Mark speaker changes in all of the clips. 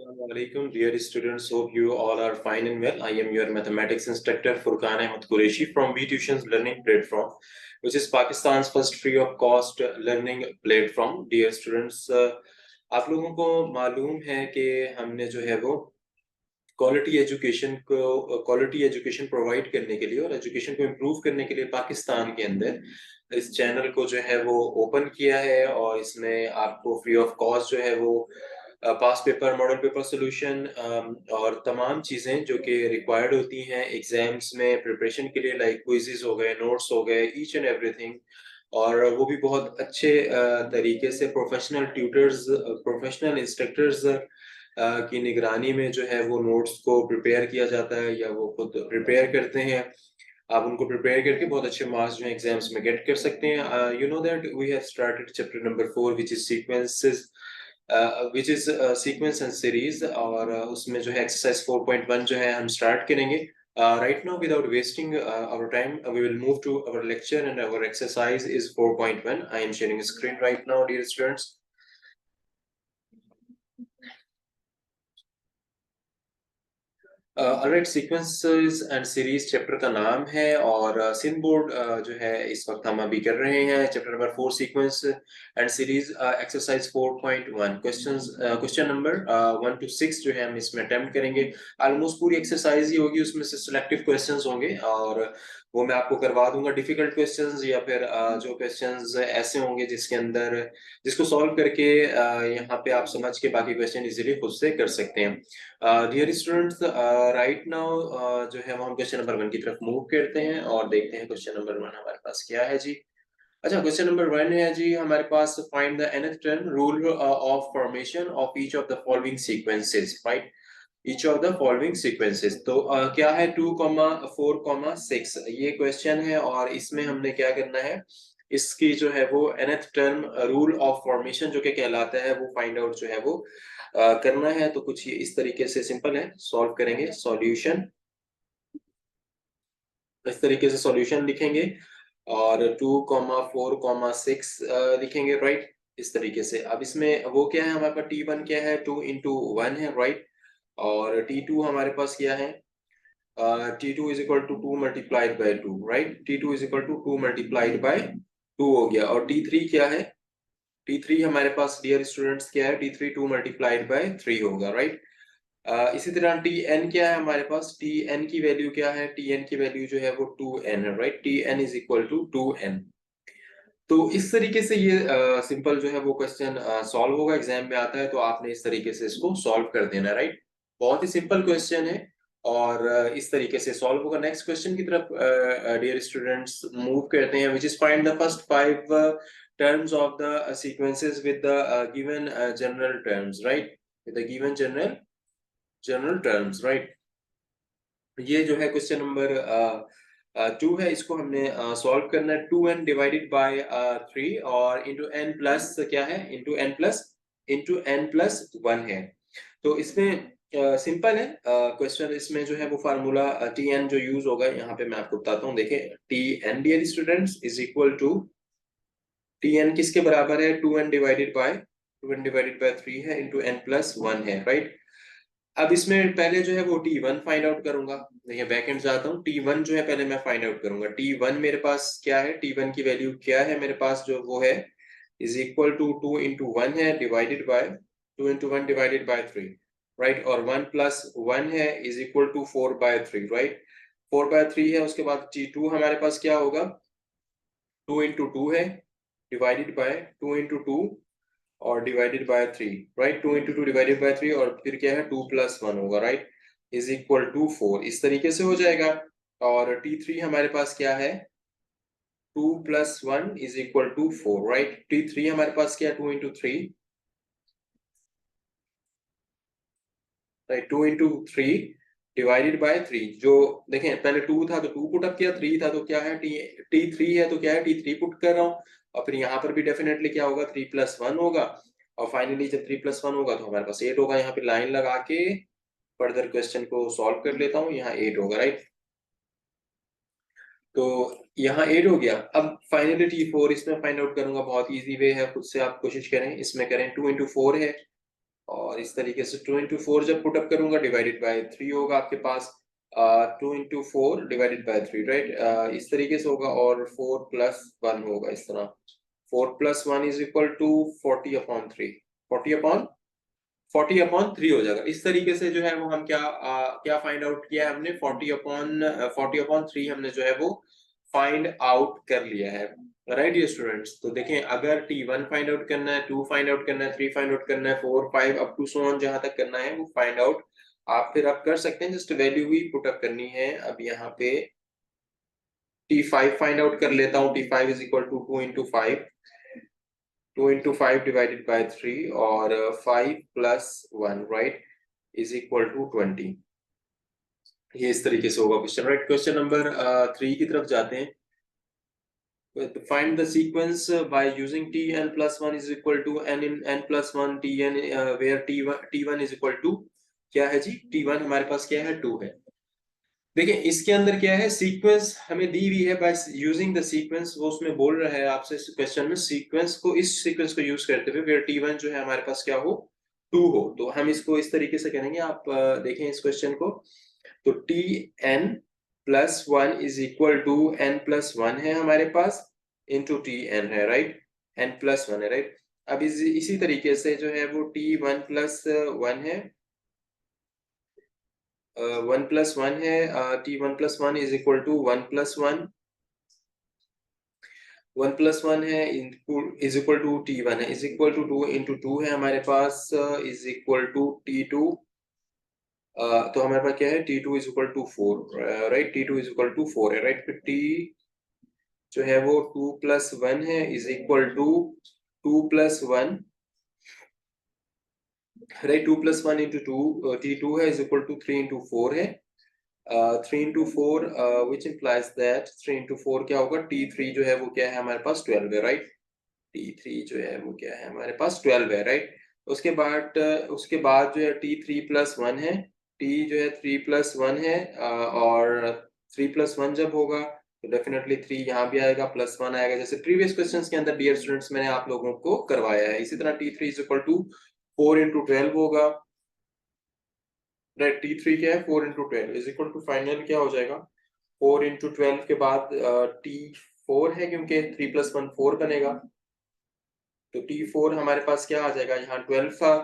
Speaker 1: Assalamualaikum, dear students. Hope you all are fine and well. I am your mathematics instructor Furqan Ahmed Qureshi from V Tuitions Learning Platform, which is Pakistan's first free of cost learning platform. Dear students, आप लोगों को मालूम है कि हमने जो है वो क्वालिटी एजुकेशन प्रोवाइड करने के लिए और एजुकेशन को इम्प्रूव करने के लिए पाकिस्तान के अंदर इस चैनल को जो है वो ओपन किया है और इसमें आपको फ्री ऑफ कॉस्ट जो है वो पास पेपर, मॉडल पेपर सोल्यूशन और तमाम चीज़ें जो कि रिक्वायर्ड होती हैं एग्जाम्स में प्रिपरेशन के लिए, लाइक क्विज़ेस हो गए, नोट्स हो गए, ईच एंड एवरीथिंग। और वो भी बहुत अच्छे तरीके से प्रोफेशनल ट्यूटर्स, प्रोफेशनल इंस्ट्रक्टर्स की निगरानी में जो है वो नोट्स को प्रिपेयर किया जाता है या वो खुद प्रिपेयर करते हैं। आप उनको प्रिपेयर करके बहुत अच्छे मार्क्स जो है एग्जाम्स में गेट कर सकते हैं। You know that we have started chapter number 4 which is sequence and series, और उसमें जो है एक्सरसाइज 4.1 जो है हम स्टार्ट करेंगे। Right now, without wasting our time, we will move to our lecture, and our exercise is 4.1. I am sharing a screen right now, dear students. Alright, sequences and series chapter का नाम है और Sindh board जो है इस वक्त हम अभी कर रहे हैं chapter number 4 sequence and series exercise 4.1 question number 1 to 6 जो है हम इसमें अटेम्प्ट करेंगे। ऑलमोस्ट पूरी एक्सरसाइज ही होगी, उसमें से सिलेक्टिव क्वेश्चंस होंगे और वो मैं आपको करवा दूंगा डिफिकल्ट क्वेश्चंस या फिर जो क्वेश्चंस ऐसे होंगे जिसको सॉल्व करके यहाँ पे आप समझ के बाकी क्वेश्चन इजीली खुद से कर सकते हैं। डियर स्टूडेंट्स, राइट नाउ जो है वो हम क्वेश्चन नंबर 1 की तरफ मूव करते हैं और देखते हैं क्वेश्चन नंबर 1 हमारे पास क्या है जी। अच्छा, क्वेश्चन नंबर 1 है जी हमारे पास, find the nth term rule of formation of each of the following sequences, right? Each of the following sequences, तो क्या है 2,4,6 ये क्वेश्चन है और इसमें हमने क्या करना है, इसकी जो है वो nth term rule of formation जो कि कहलाता है वो फाइंड आउट जो है वो करना है। तो कुछ ये इस तरीके से सिंपल है, सॉल्व करेंगे। सॉल्यूशन, इस तरीके से सॉल्यूशन लिखेंगे और 2,4,6 लिखेंगे, राइट? इस तरीके से। अब इसमें वो क्या है हमारे पास, T1 क्या है, 2 into 1 है, राइट? और T2 हमारे पास क्या है, T2 is equal to 2 multiplied by 2, right? T2 is equal to 2 multiplied by 2 हो गया। और T3 क्या है, T3 हमारे पास डियर स्टूडेंट्स क्या है, T3 2 multiplied by 3 होगा, राइट? इसी तरह Tn क्या है हमारे पास, Tn की वैल्यू क्या है, Tn की वैल्यू जो है वो 2n है, right? Tn is equal to 2n। तो इस तरीके से ये सिंपल जो है वो क्वेश्चन सॉल्व होगा, एग्जाम में आता है तो आपने इस तरीके से इसको सॉल्व कर देना, राइट? बहुत ही सिंपल क्वेश्चन है और इस तरीके से सॉल्व होगा। नेक्स्ट क्वेश्चन की तरफ डियर स्टूडेंट्स मूव करते हैं, which is find the first 5 terms of the sequences with the given general terms, right? With the given general terms, right? ये जो है क्वेश्चन नंबर 2 है, इसको हमने सॉल्व करना है। 2n डिवाइडेड बाय 3 और इंटू n प्लस क्या है, इंटू n प्लस 1 है। तो इसमें सिंपल है क्वेश्चन, इसमें जो है वो फार्मूला Tn जो यूज होगा यहाँ पे मैं आपको बताता हूँ। देखिए Tn dear students is equal to, Tn किसके बराबर है, 2n डिवाइडेड बाय 3 है इंटू n प्लस 1 है, राइट? अब इसमें पहले जो है वो T1 फाइंड आउट करूंगा। देखिए बैक एंड जाता हूँ, T1 जो है पहले मैं फाइंड आउट करूंगा। T1 मेरे पास क्या है, T1 की वैल्यू क्या है मेरे पास, जो वो है इज इक्वल टू 2 into 1 है divided by 2 into 1 divided by 3, right? और 1 प्लस 1 है इज इक्वल टू 4/3, राइट? 4/3 है। उसके बाद T2 हमारे पास क्या होगा, 2 into 2 है डिवाइडेड बाय 2 into 2 और divided by 3, right? 2 into 2 divided by 3 और फिर क्या है 2 + 1 होगा, राइट? Is equal to 4। इस तरीके से हो जाएगा। और T3 हमारे पास क्या है, 2 + 1 is equal to 4, right? T3 हमारे पास क्या है, 2 into 3, right? 2 into 3 divided by 3। जो देखें पहले 2 था तो 2 पुट अप किया, 3 था तो क्या है, T3 है तो क्या है, T3 पुट कर रहा हूँ। और फिर यहाँ पर भी डेफिनेटली क्या होगा, 3 + 1 होगा। और फाइनली जब 3 + 1 होगा तो हमारे पास 8 होगा। यहाँ पे लाइन लगा के फर्दर क्वेश्चन को सॉल्व कर लेता हूँ। यहाँ 8 होगा, राइट? तो यहाँ 8 हो गया। अब फाइनली T4 इसमें फाइंड आउट करूंगा, बहुत इजी वे है, खुद से आप कोशिश करें, इसमें करें। 2 into 4 है और इस तरीके से 2 into 4 जब पुटअप करूंगा डिवाइडेड बाय 3 होगा आपके पास 2 into 4 डिवाइडेड बाय 3 राइट, इस तरीके से होगा और 4 plus 1 होगा इस तरह 4 plus 1 is equal to 40/3 40/3 हो जाएगा। इस तरीके से जो है वो हम क्या फाइंड आउट किया है हमने 40/3 हमने जो है वो फाइंड आउट कर लिया है राइट ये स्टूडेंट्स। तो देखें अगर T1 फाइंड आउट करना है, 2 फाइंड आउट करना है, 3 फाइंड आउट करना है, 4 5 अप टू सो ऑन जहां तक करना है वो फाइंड आउट आप फिर आप कर सकते हैं, जस्ट वैल्यू ही पुट अप करनी है। अब यहाँ पे T5 फाइंड आउट कर लेता हूँ। T5 is equal to 2 into 5 2 into 5 divided by 3 और 5 plus 1 right is equal to 20। ये इस तरीके से होगा क्वेश्चन राइट। क्वेश्चन नंबर 3 की तरफ जाते हैं। Find the sequence by using Tn plus 1 is equal to n in n plus 1 Tn where T1 is equal to क्या है जी, T1 हमारे पास क्या है 2 है। देखिए इसके अंदर क्या है सीक्वेंस हमें दी हुई है बाय यूजिंग द सीक्वेंस, वो उसमें बोल रहा है आपसे इस क्वेश्चन में सीक्वेंस को इस सीक्वेंस को यूज करते हुए फिर T1 जो है हमारे पास क्या हो 2 हो। तो हम इसको इस तरीके से करेंगे, आप देखें इस क्वेश्चन को। तो Tn plus 1 is equal to n plus 1 है हमारे पास into Tn है राइट, n plus 1 है राइट। अब इसी तरीके से जो है वो T1 plus 1 है 1 plus 1 है T1 plus 1 is equal to 1 plus 1 1 plus 1 है is equal to T1 है is equal to 2 into 2 है हमारे पास is equal to T2 तो हमारे पास क्या है T2 is equal to 4 right, T2 is equal to 4 है राइट। फिर T जो है वो 2 plus 1 है is equal to 2 plus 1 right, 2 plus 1 into 2 T2 है is equal to 3 into 4 है 3 into 4 which implies that 3 into 4 क्या होगा T3 जो है वो क्या है हमारे पास 12 है राइट। T3 जो है वो क्या है हमारे पास 12 है राइट। उसके बाद जो है T3 plus 1 है, T जो है 3 plus 1 है और 3 plus 1 जब होगा तो डेफिनेटली 3 यहाँ भी आएगा प्लस 1 आएगा, जैसे प्रीवियस क्वेश्चंस के अंदर डियर स्टूडेंट्स मैंने आप लोगों को करवाया है। इसी तरह T3 is equal to 4 into 12 होगा राइट। T3 क्या है 4 into 12 is equal to final क्या हो जाएगा 4 into 12 के बाद T4 है क्योंकि 3 plus 1 4 बनेगा तो T4 हमारे पास क्या आ जाएगा, यहाँ 12 था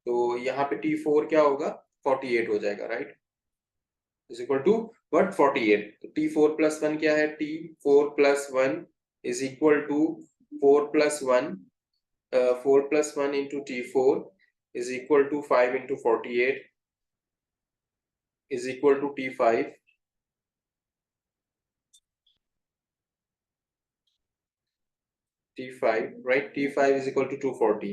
Speaker 1: तो यहाँ पे T4 क्या होगा 48 हो जाएगा right, is equal to what 48। तो T4 plus 1 क्या है T4 plus 1 is equal to 4 plus 1 4 plus 1 into T4 is equal to 5 into 48 is equal to T5 right, T5 is equal to 240।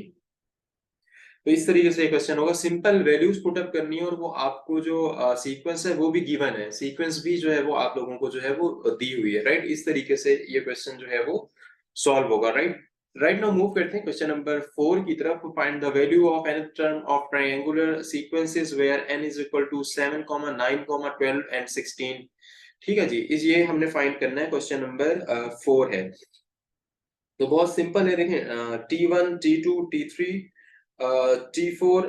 Speaker 1: तो इस तरीके से क्वेश्चन होगा, सिंपल वैल्यूज पुट अप करनी है और वो आपको जो सीक्वेंस है वो भी गिवन है, सीक्वेंस भी जो है वो आप लोगों को जो है वो दी हुई है राइट। इस तरीके से ये क्वेश्चन जो है वो सॉल्व होगा राइट। राइट नाउ मूव करते हैं क्वेश्चन नंबर 4 की तरफ। Find the value of n term of triangular sequences where n is equal to 7, 9, 12 and 16। ठीक है जी, इस ये हमने फाइंड करना है, क्वेश्चन नंबर 4 है। तो बहुत सिंपल है, देखें T1 T2 T3 T4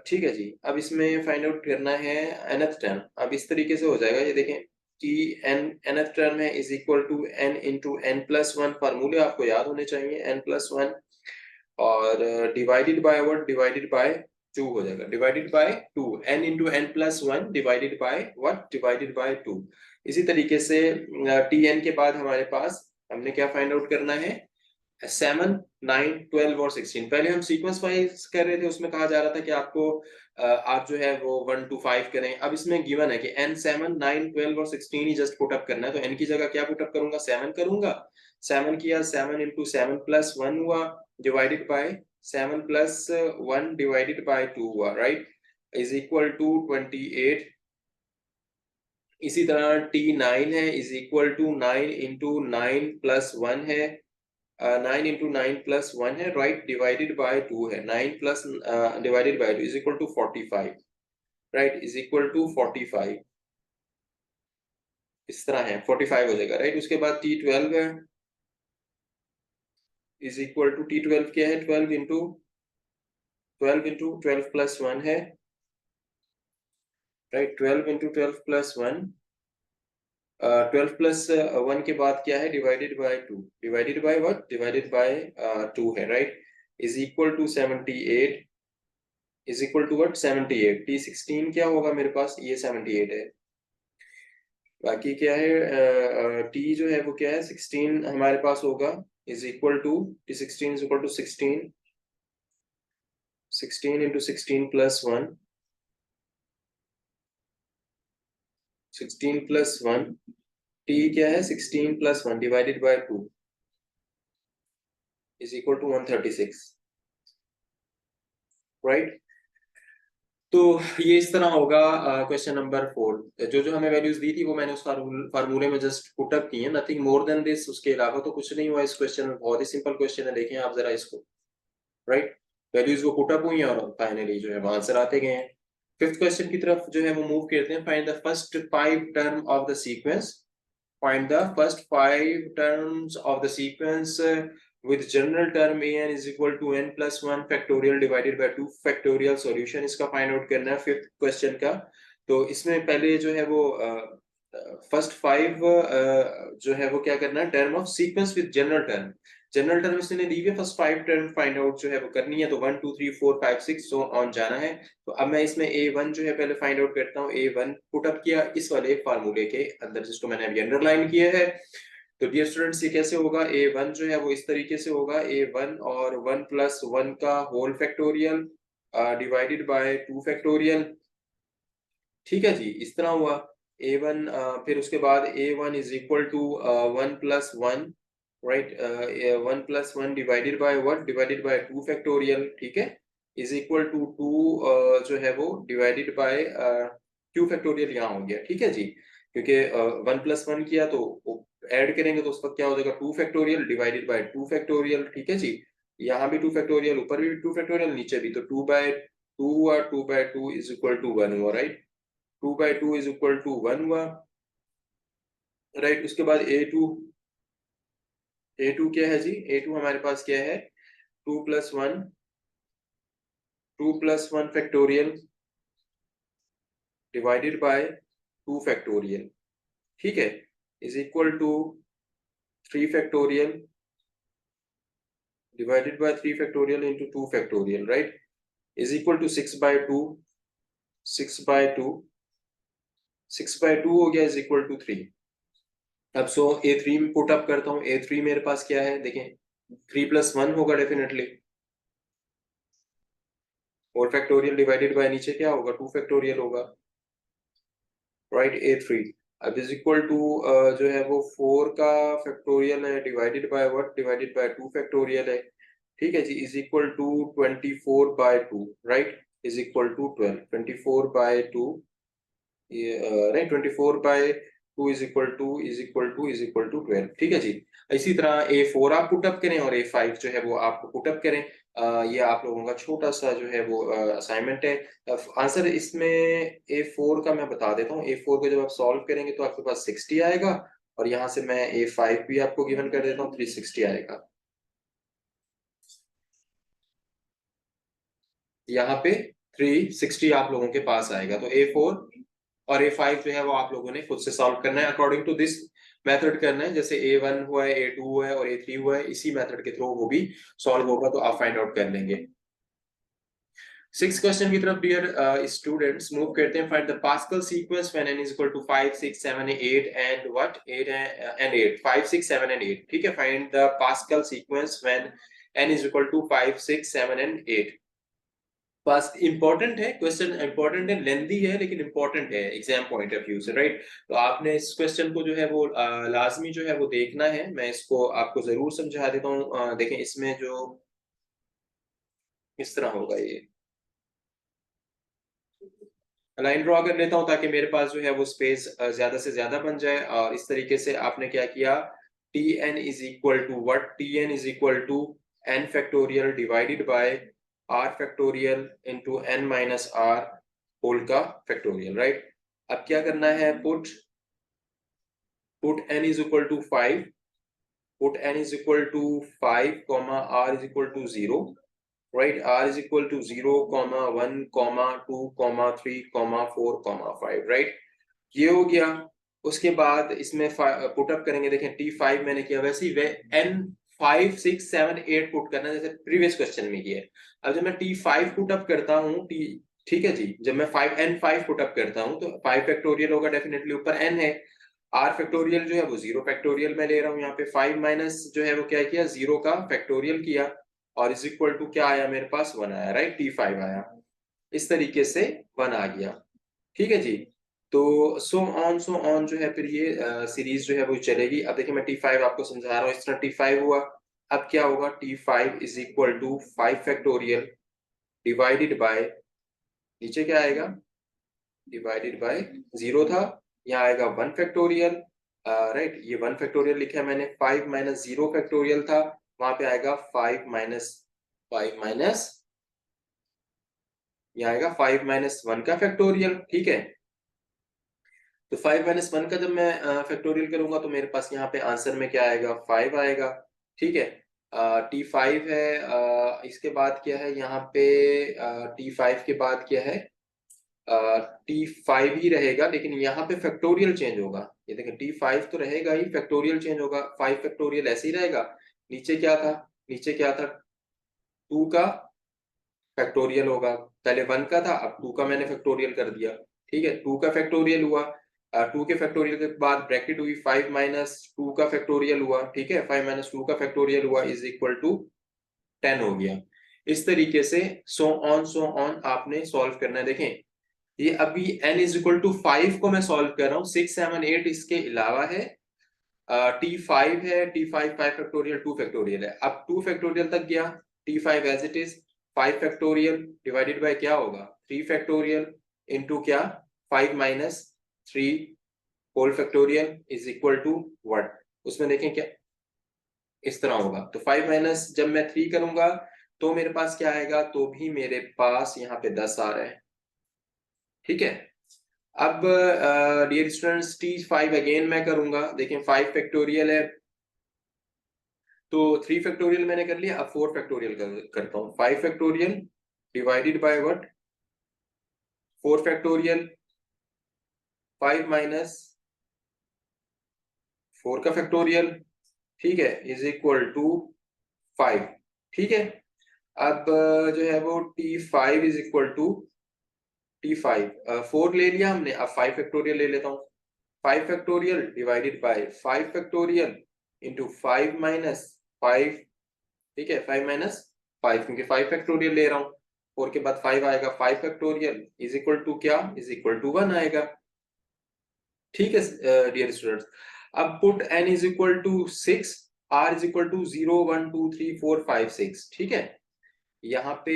Speaker 1: ठीक है जी। अब इसमें फाइंड आउट करना है nth टर्म। अब इस तरीके से हो जाएगा, ये देखें nth टर्म है is equal to n into n plus 1, फार्मूले आपको याद होने चाहिए n प्लस 1 और divided by what divided by 2 हो जाएगा, divided by 2 n into n plus 1 divided by what divided by 2। इसी तरीके से Tn के बाद हमारे पास हमने क्या फाइंड आउट करना है 7, 9, 12 और 16। पहले हम सीक्वेंस वाइज कर रहे थे, उसमें कहा जा रहा था कि आपको आप जो है वो 1 to 5 करें। अब इसमें गिवन है कि n 7, 9, 12 और 16 ही जस्ट पुट अप करना है, तो n की जगह क्या पुट अप करूंगा 7 करूंगा। 7 किया 7 इंटू 7 प्लस 1 हुआ divided by 7 plus 1 divided by 2 हुआ राइट, इज इक्वल टू 28। इसी तरह T9 है is equal to 9 into 9 plus 1 है 9 इंटू 9 प्लस 1 है राइट, डिवाइडेड बाय 2 है 9 plus divided by 2 is equal to 45 right, is equal to 45 इस तरह है 45 हो जाएगा राइट। उसके बाद T12 है इज इक्वल टू T12 क्या है 12 इंटू 12 इंटू 12 प्लस 1 है, राइट। 12 इंटू 12 प्लस 1, 12 प्लस 1 के बाद क्या है, divided by 2, divided by what, divided by 2 है, right, is equal to 78, is equal to what, 78। T16 क्या होगा मेरे पास, ये 78 है। बाकी क्या है, टी जो है वो क्या है, 16 हमारे पास होगा, is equal to, T16 is equal to 16, 16 into 16 plus 1, 16 plus 1, T क्या है, 16 plus 1 divided by 2 is equal to 136, right. तो ये इस तरह होगा क्वेश्चन नंबर 4। जो जो हमें वैल्यूज दी थी वो मैंने उस फार्मूले में जस्ट पुट अप की है, नथिंग मोर देन दिस। उसके अलावा तो कुछ नहीं हुआ इस क्वेश्चन में, बहुत ही सिंपल क्वेश्चन है, देखें आप जरा इसको, राइट। वैल्यूज वो पुट अप हुई हैं और फाइनली जो है वो आंसर आते गए हैं। फिफ्थ क्वेश्चन की तरफ जो है वो मूव करते हैं। Find the first 5 term of the sequence, find the first 5 terms of the sequence with general term an is equal to n plus 1 factorial divided by 2 factorial solution। इसका find out करना है fifth question का। तो इसमें पहले जो है वो फर्स्ट 5 जो है वो क्या करना है, term of sequence with general term, general term इसने दी है, फर्स्ट 5 टर्म फाइंड आउट जो है वो करनी है। तो 1 2 3 4 5 6 सो ऑन जाना है। तो अब मैं इसमें A1 जो है पहले फाइंड आउट करता हूँ। A1 पुट अप किया इस वाले फार्मूले के अंदर, जिसको मैंने अभी अंडरलाइन किया है। तो डियर स्टूडेंट्स ये कैसे होगा, A1 जो है वो इस तरीके से होगा, A1 और 1 प्लस 1 का whole factorial divided by 2 factorial, ठीक है जी, इस तरह हुआ। A1 फिर उसके बाद A1 is equal to 1 plus 1, right, 1 plus 1 divided by what, divided by 2 factorial, ठीक है, इज इक्वल टू 2 जो है वो डिवाइडेड बाय q फैक्टोरियल यहाँ हो गया, ठीक है जी। क्योंकि 1 प्लस 1 किया तो ऐड करेंगे तो उस वक्त क्या हो जाएगा, 2 फैक्टोरियल डिवाइडेड बाय 2 फैक्टोरियल, ठीक है जी। यहाँ भी 2 फैक्टोरियल, ऊपर भी 2 फैक्टोरियल, नीचे भी, तो 2 बाय 2 हुआ, 2 बाय 2 इज इक्वल टू 1 हुआ, right. 2 by 2 is equal to 1 हुआ, राइट। उसके बाद A2 क्या है जी, A2 हमारे पास क्या है, 2 plus 1, 2 plus 1 factorial divided by 2 factorial, ठीक है, is equal to 3 factorial divided by 3 factorial into 2 factorial, right, is equal to 6 by 2, 6 by 2, 6 by 2 हो गया, इज इक्वल टू 3। अब सो A3 में पुट अप करता हूँ। A3 मेरे पास क्या है, देखें, 3 प्लस 1 होगा डेफिनेटली, 4 फैक्टोरियल डिवाइडेड बाय नीचे क्या होगा, 2 फैक्टोरियल होगा, राइट। A3 अब इज इक्वल टू जो है वो 4 का फैक्टोरियल है divided by what, divided by 2 factorial है, ठीक है जी, is equal to 24 by 2, right, is equal to 12, 24 by 2, ये right, 24 by 2 is equal to is equal to is equal to 12, ठीक है जी। इसी तरह A4 आप पुटअप करें और A5 जो है वो आप पुटअप करें। ये आप लोगों का छोटा सा जो है वो असाइनमेंट है। आंसर इसमें A4 का मैं बता देता हूँ। A4 को जब आप सॉल्व करेंगे तो आपके पास 60 आएगा, और यहाँ से मैं A5 भी आपको गिवन कर देता हूँ, 360 आएगा। यहाँ पे 360 आप लोगों के पास आएगा। तो A4 और A5 जो है वो आप लोगों ने खुद से सॉल्व करना है, अकॉर्डिंग टू दिस मेथड करना है। जैसे A1 हुआ है, A2 हुआ है और A3 हुआ है, इसी मेथड के थ्रू वो भी सॉल्व होगा, तो आप फाइंड आउट कर लेंगे। सिक्स क्वेश्चन की तरफ डियर स्टूडेंट्स मूव करते हैं। Find the Pascal sequence when n is equal to 5 6 7 8 and what 8 and 8, 5 6 7 and 8, ठीक है। Find the Pascal sequence when n is equal to 5 6 7 and 8। बस इंपॉर्टेंट है क्वेश्चन, इंपॉर्टेंट है, लेंदी है लेकिन इंपॉर्टेंट है एग्जाम पॉइंट ऑफ व्यू से, right. तो आपने इस क्वेश्चन को जो है वो लाजमी जो है वो देखना है। मैं इसको आपको जरूर समझा देता हूँ। देखें इसमें जो इस तरह होगा, ये लाइन ड्रॉ कर लेता हूँ ताकि मेरे पास जो है वो स्पेस ज्यादा से ज्यादा बन जाए। और इस तरीके से आपने क्या किया, T n is equal to what, T n is equal to n factorial divided by r factorial into n minus r whole का फैक्टोरियल, राइट। अब क्या करना है, put n is equal to 5, put n is equal to 5 comma r is equal to 0, right, r is equal to 0,1,2,3,4,5, right. ये हो गया। उसके बाद इसमें पुटअप करेंगे, देखें T5 मैंने किया, वैसे ही वे N5 6 7 8 पुट करना है, जैसे प्रीवियस क्वेश्चन में किया है। अब जब मैं T5 पुटअप करता हूँ, ठीक है जी, जब मैं N5 पुटअप करता हूँ तो 5 फैक्टोरियल होगा, डेफिनेटली ऊपर N है। R फैक्टोरियल जो है वो 0 फैक्टोरियल में ले रहा हूँ, यहाँ पे 5 माइनस जो है वो क्या किया, 0 का फैक्टोरियल किया, और इज इक्वल टू क्या आया मेरे पास, 1 आया, राइट, T5 आया। इस तरीके से 1 आ गया, ठीक है जी। तो सो ऑन जो है फिर ये सीरीज जो है वो चलेगी। अब देखिए मैं T5 आपको समझा रहा हूँ, इस तरह T5 हुआ। अब क्या होगा, T5 is equal to 5 factorial divided by, नीचे क्या आएगा, डिवाइडेड बाय 0 था, यहाँ आएगा 1 फैक्टोरियल, राइट, ये 1 फैक्टोरियल लिखा है मैंने, 5 माइनस 0 फैक्टोरियल था, वहां पे आएगा 5 माइनस, यहाँ आएगा 5 - 1 का फैक्टोरियल, ठीक है। तो 5 - 1 का जब मैं फैक्टोरियल करूंगा तो मेरे पास यहाँ पे आंसर में क्या आएगा, 5 आएगा, ठीक है। T5 है, इसके बाद क्या है यहाँ पे, T5 के बाद क्या है, T5 ही रहेगा, लेकिन यहाँ पे फैक्टोरियल चेंज होगा। ये देखें T5 तो रहेगा ही, फैक्टोरियल चेंज होगा, 5 फैक्टोरियल ऐसे ही रहेगा। नीचे क्या था, नीचे क्या था, 2 का फैक्टोरियल होगा, पहले 1 का था, अब 2 का मैंने फैक्टोरियल कर दिया, ठीक है, 2 का फैक्टोरियल हुआ, 2 के फैक्टोरियल के बाद ब्रैकेट हुई, 5 माइनस 2 का फैक्टोरियल हुआ, ठीक है, 5 माइनस 2 का फैक्टोरियल हुआ इज इक्वल टू 10 हो गया। इस तरीके से सो ऑन आपने सॉल्व करना है। देखें ये अभी n इज इक्वल टू 5 को मैं सॉल्व कर रहा हूँ, 6 7 8 इसके अलावा है, T5 है, T5 5 फैक्टोरियल 2 फैक्टोरियल है, अब 2 फैक्टोरियल तक गया, T5 as it is, 5 factorial divided by क्या होगा, 3 फैक्टोरियल इनटू क्या, 5 minus 3 whole factorial is equal to what, उसमें देखें क्या इस तरह होगा। तो 5 माइनस जब मैं 3 करूंगा तो मेरे पास क्या आएगा, तो भी मेरे पास यहाँ पे 10 आ रहा है, ठीक है। अब डियर स्टूडेंट्स T5 अगेन मैं करूंगा, देखें 5 फैक्टोरियल है, तो 3 फैक्टोरियल मैंने कर लिया, अब 4 फैक्टोरियल करता हूँ, 5 factorial divided by what, 4 factorial, 5 minus 4 का फैक्टोरियल, ठीक है, इज इक्वल टू 5, ठीक है। अब जो है वो T5 is equal to T5, 4 ले लिया हमने, अब 5 फैक्टोरियल ले लेता हूँ, 5 factorial divided bye 5 factorial into 5 minus 5, ठीक है, 5 माइनस 5, क्योंकि 5 फैक्टोरियल ले रहा हूँ, 4 के बाद 5 आएगा, 5 फैक्टोरियल इज इक्वल टू क्या, इज इक्वल टू 1 आएगा, ठीक है डियर स्टूडेंट्स। अब put n is equal to 6, r is equal to 0 1 2 3 4 5 6, ठीक है। यहाँ पे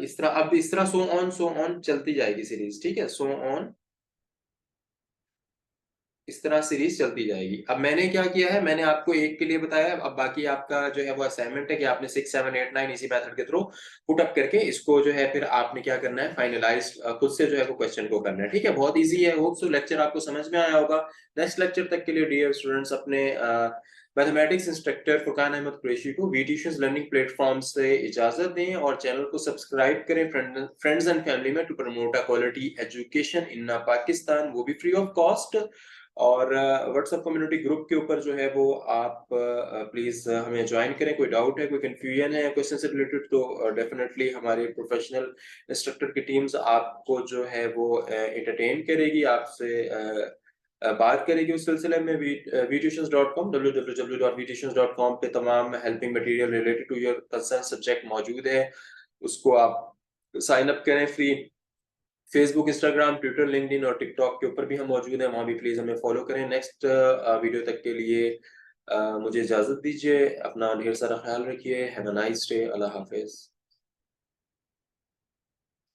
Speaker 1: इस तरह, अब इस तरह सो ऑन चलती जाएगी सीरीज, ठीक है, सो ऑन इस तरह सीरीज चलती जाएगी। अब मैंने क्या किया है, मैंने आपको एक के लिए बताया, अब बाकी आपका जो है वो असाइनमेंट है कि आपने 6 7 8 9 इसी मेथड के थ्रू पुट अप करके इसको जो है फिर आपने क्या करना है, फाइनलाइज खुद से जो है वो क्वेश्चन को करना है, ठीक है, बहुत इजी है। होप सो लेक्चर आपको समझ में आया होगा। नेक्स्ट लेक्चर तक के लिए डियर स्टूडेंट्स अपने मैथमेटिक्स इंस्ट्रक्टर फुरकान अहमद कुरैशी को वीट्यूशंस लर्निंग प्लेटफॉर्म से इजाजत दें और चैनल को सब्सक्राइब करें फ्रेंड्स एंड फैमिली में, to promote a quality education in Pakistan, वो भी फ्री ऑफ कॉस्ट। और व्हाट्सएप कम्युनिटी ग्रुप के ऊपर जो है वो आप प्लीज हमें ज्वाइन करें। कोई डाउट है, कोई कंफ्यूजन है क्वेश्चन से रिलेटेड, तो डेफिनेटली हमारे प्रोफेशनल इंस्ट्रक्टर की टीम्स आपको जो है वो एंटरटेन करेगी, आपसे बात करेगी उस सिलसिले में। vtuitions.com www.vtuitions.com पे तमाम helping material related to your concern subject मौजूद है, उसको आप साइन अप करें free. Facebook, Instagram, Twitter, LinkedIn और टिकटॉक के ऊपर भी हम मौजूद हैं, वहां भी प्लीज हमें फॉलो करें। नेक्स्ट वीडियो तक के लिए मुझे इजाजत दीजिए, अपना ढेर सारा ख्याल रखिए, have a nice day, Allah Hafiz.